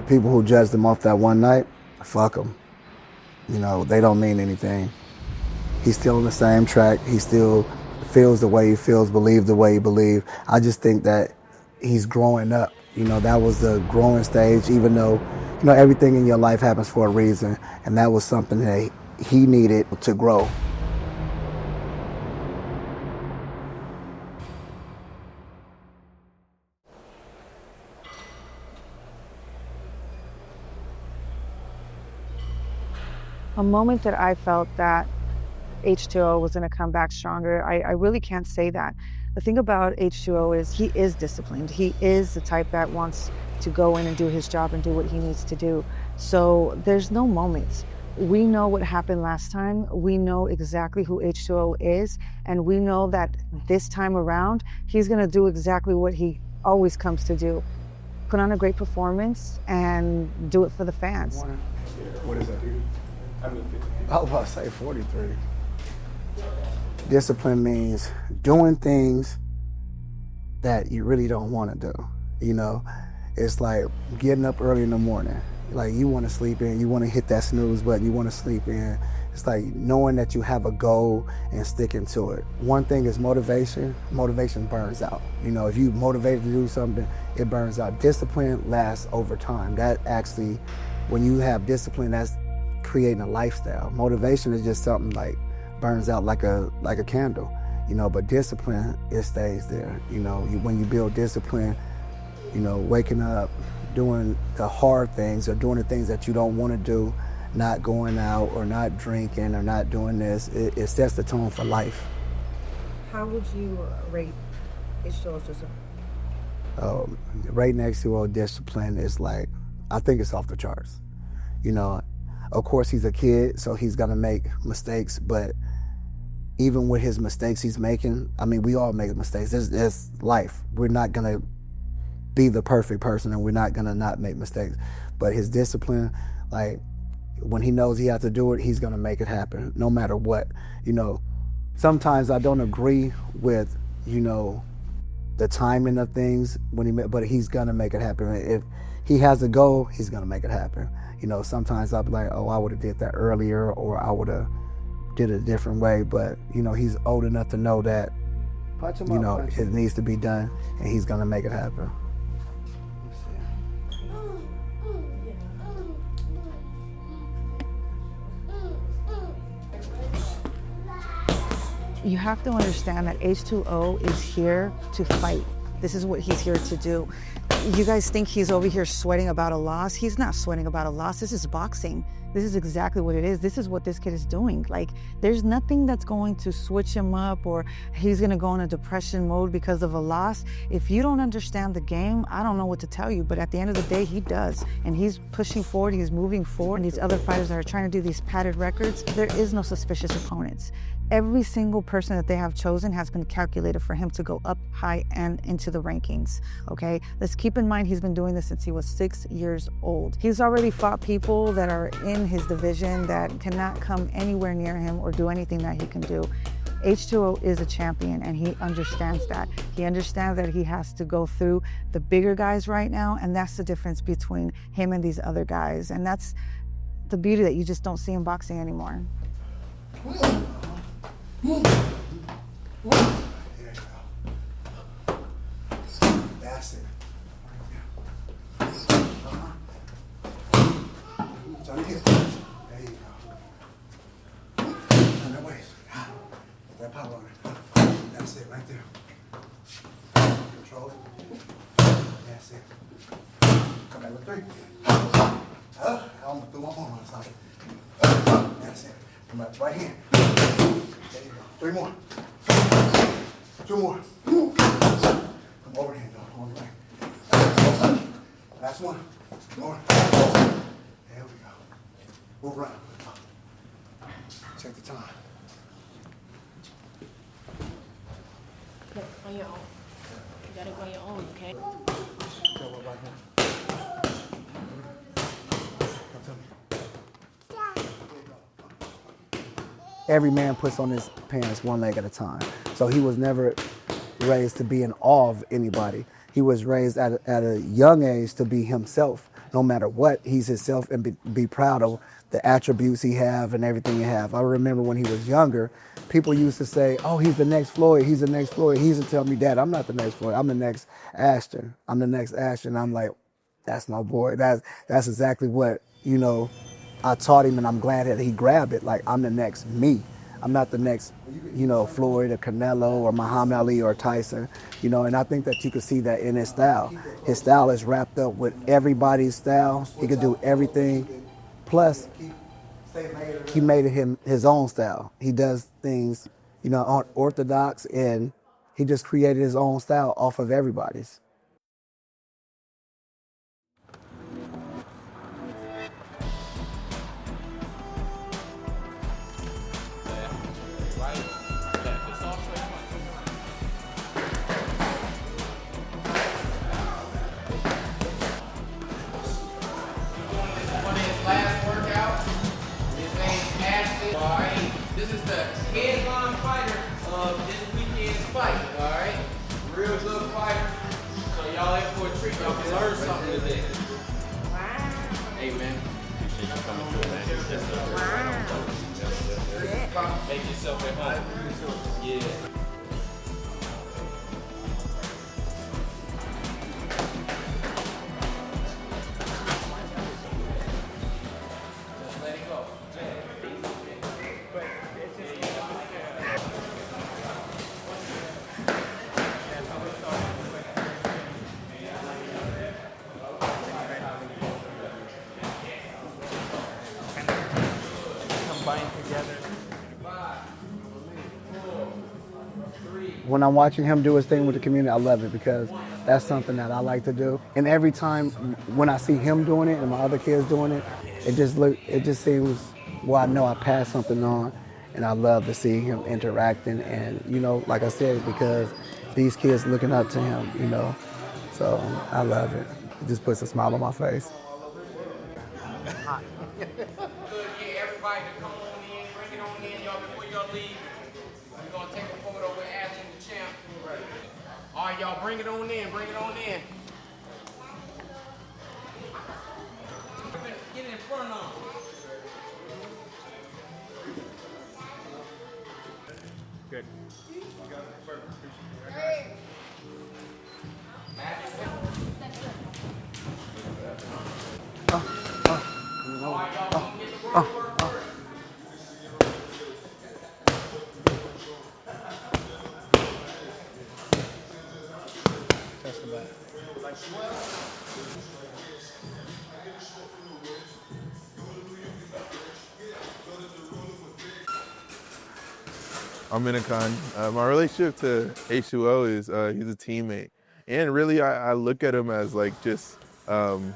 The people who judged him off that one night, fuck them. You know, they don't mean anything. He's still on the same track. He still feels the way he feels, believes the way he believes. I just think that he's growing up. You know, that was the growing stage, even though, you know, everything in your life happens for a reason. And that was something that he needed to grow. A moment that I felt that H2O was going to come back stronger, I really can't say that. The thing about H2O is he is disciplined. He is the type that wants to go in and do his job and do what he needs to do. So there's no moments. We know what happened last time. We know exactly who H2O is. And we know that this time around, he's going to do exactly what he always comes to do. Put on a great performance and do it for the fans. What is that? I was about to say 43. Discipline means doing things that you really don't want to do. You know, it's like getting up early in the morning. Like you want to sleep in, you want to hit that snooze button, you want to sleep in. It's like knowing that you have a goal and sticking to it. One thing is motivation. Motivation burns out. You know, if you're motivated to do something, it burns out. Discipline lasts over time. That actually, when you have discipline, that's creating a lifestyle. Motivation is just something like burns out like a candle, you know, but discipline, it stays there. You know, when you build discipline, you know, waking up, doing the hard things or doing the things that you don't want to do, not going out or not drinking or not doing this, it sets the tone for life. How would you rate H2O's discipline? Rating H2O discipline is like, I think it's off the charts. You know, of course he's a kid, so he's gonna make mistakes, but even with his mistakes he's making, I mean, we all make mistakes. It's life. We're not gonna be the perfect person and we're not gonna not make mistakes. But his discipline, like when he knows he has to do it, he's gonna make it happen, no matter what. You know, sometimes I don't agree with, you know, the timing of things but he's gonna make it happen. If he has a goal, he's gonna make it happen. You know, sometimes I'll be like, oh, I would have did that earlier, or I would have did it a different way. But, you know, he's old enough to know that, you know, it needs to be done, and he's going to make it happen. You have to understand that H2O is here to fight. This is what he's here to do. You guys think he's over here sweating about a loss? He's not sweating about a loss. This is boxing. This is exactly what it is. This is what this kid is doing. Like, there's nothing that's going to switch him up or he's going to go in a depression mode because of a loss. If you don't understand the game, I don't know what to tell you. But at the end of the day, he does. And he's pushing forward. He's moving forward. And these other fighters that are trying to do these padded records, there is no suspicious opponents. Every single person that they have chosen has been calculated for him to go up high and into the rankings, okay? Let's keep in mind he's been doing this since he was 6 years old. He's already fought people that are in his division that cannot come anywhere near him or do anything that he can do. H2O is a champion and he understands that. He understands that he has to go through the bigger guys right now, and that's the difference between him and these other guys. And that's the beauty that you just don't see in boxing anymore. There you go. That's it. Turn it here. There you go. Turn that way. That power on it. That's it right there. Control it. That's it. Come back with 3. I almost threw my arm on the side. That's it. Come back right hand. There you go. 3 more. 2 more. Come overhand, though. On the right. Last one. More. There we go. Move around. Check the time. Look, on your own. You gotta go on your own, okay? Go right here. Come to me. Every man puts on his pants one leg at a time. So he was never raised to be in awe of anybody. He was raised at a young age to be himself. No matter what, he's himself and be proud of the attributes he have and everything he have. I remember when he was younger, people used to say, oh, he's the next Floyd, he's the next Floyd. He used to tell me, Dad, I'm not the next Floyd, I'm the next Ashton. I'm the next Ashton. I'm like, that's my boy. That's exactly what, you know, I taught him, and I'm glad that he grabbed it. Like, I'm the next me. I'm not the next, you know, Floyd or Canelo or Muhammad Ali or Tyson, you know, and I think that you can see that in his style. His style is wrapped up with everybody's style. He could do everything. Plus, he made it his own style. He does things, you know, unorthodox, and he just created his own style off of everybody's. Last workout. His name's Ashton. Alright. This is the headline fighter of this weekend's fight. Alright. Real good fighter. So y'all in for a treat. Y'all can learn something today. Wow. Hey man. Appreciate you coming through, man. Wow. Make yourself at home. Yeah. When I'm watching him do his thing with the community, I love it because that's something that I like to do. And every time when I see him doing it and my other kids doing it, it just seems, well, I know I passed something on, and I love to see him interacting. And, you know, like I said, because these kids looking up to him, you know, so I love it. It just puts a smile on my face. Good, yeah, everybody to come on in, bring it on in, y'all, before y'all leave. We're gonna take a photo with Ashton, the champ. All right, y'all, bring it on in, bring it on in. Get in front of them. Good. I'm Minicon. My relationship to H2O is he's a teammate. And really I look at him as like just an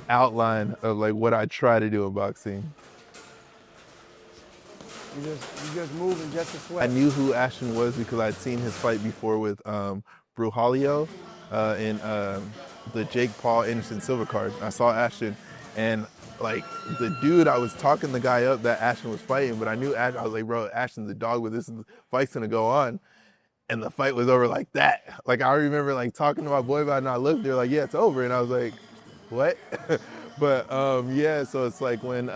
outline of like what I try to do in boxing. You just moving just to sweat. I knew who Ashton was because I'd seen his fight before with Brujolio in the Jake Paul Anderson Silver card. I saw Ashton, and like the dude, I was talking the guy up that Ashton was fighting, but I knew I was like, bro, Ashton's the dog, but this fight's gonna go on. And the fight was over like that. Like I remember like talking to my boy about it, and I looked, they're like, yeah, it's over. And I was like, what? But yeah, so it's like when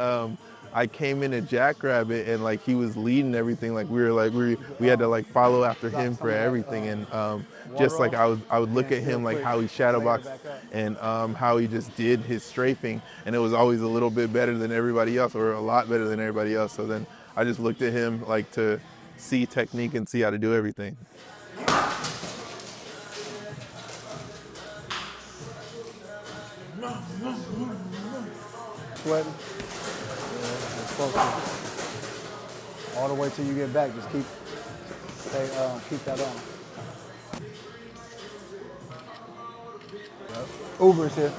I came in at Jackrabbit and like he was leading everything, like we had to like follow after him for everything. And just like I would look at him like how he shadowboxed and how he just did his strafing, and it was always a little bit better than everybody else, or a lot better than everybody else. So then I just looked at him like to see technique and see how to do everything. Sweating. Yeah, it's supposed to. All the way till you get back, just keep that on. Uber's here.